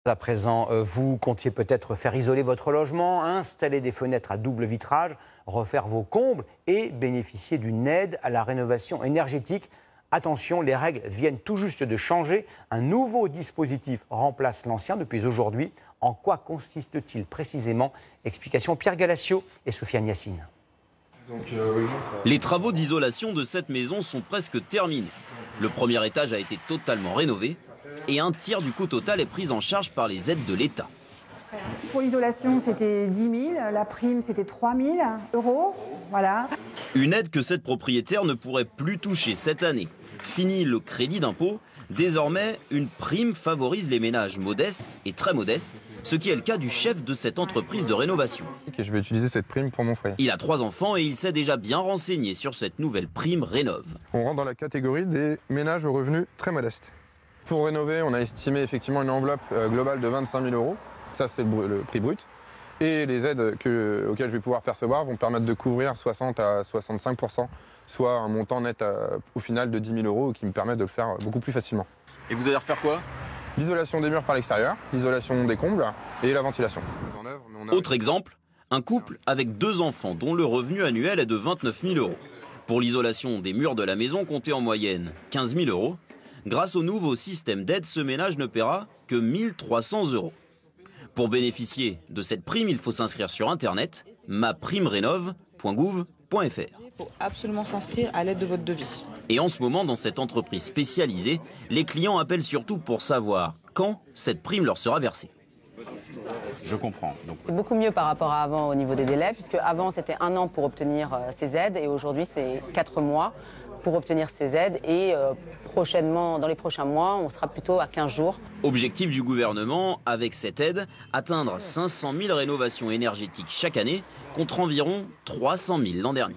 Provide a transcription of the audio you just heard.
À présent, vous comptiez peut-être faire isoler votre logement, installer des fenêtres à double vitrage, refaire vos combles et bénéficier d'une aide à la rénovation énergétique. Attention, les règles viennent tout juste de changer. Un nouveau dispositif remplace l'ancien depuis aujourd'hui. En quoi consiste-t-il précisément? Explication Pierre Galassio et Sofiane Yassine. Les travaux d'isolation de cette maison sont presque terminés. Le premier étage a été totalement rénové et un tiers du coût total est pris en charge par les aides de l'État. Pour l'isolation, c'était 10 000, la prime, c'était 3 000 €. Voilà. Une aide que cette propriétaire ne pourrait plus toucher cette année. Fini le crédit d'impôt. Désormais, une prime favorise les ménages modestes et très modestes, ce qui est le cas du chef de cette entreprise de rénovation. Je vais utiliser cette prime pour mon foyer. Il a 3 enfants et il s'est déjà bien renseigné sur cette nouvelle prime Rénov. On rentre dans la catégorie des ménages aux revenus très modestes. Pour rénover, on a estimé effectivement une enveloppe globale de 25 000 €. Ça, c'est le prix brut. Et les aides auxquelles je vais pouvoir percevoir vont permettre de couvrir 60 à 65 %, soit un montant net au final de 10 000 € qui me permet de le faire beaucoup plus facilement. Et vous allez refaire quoi? L'isolation des murs par l'extérieur, l'isolation des combles et la ventilation. Autre exemple, un couple avec 2 enfants dont le revenu annuel est de 29 000 €. Pour l'isolation des murs de la maison, comptez en moyenne 15 000 €. Grâce au nouveau système d'aide, ce ménage ne paiera que 1 300 €. Pour bénéficier de cette prime, il faut s'inscrire sur internet maprimerenov.gouv.fr. Il faut absolument s'inscrire à l'aide de votre devis. Et en ce moment, dans cette entreprise spécialisée, les clients appellent surtout pour savoir quand cette prime leur sera versée. Je comprends. C'est beaucoup mieux par rapport à avant au niveau des délais, puisque avant c'était 1 an pour obtenir ces aides et aujourd'hui c'est 4 mois pour obtenir ces aides et prochainement, dans les prochains mois, on sera plutôt à 15 jours. Objectif du gouvernement, avec cette aide, atteindre 500 000 rénovations énergétiques chaque année, contre environ 300 000 l'an dernier.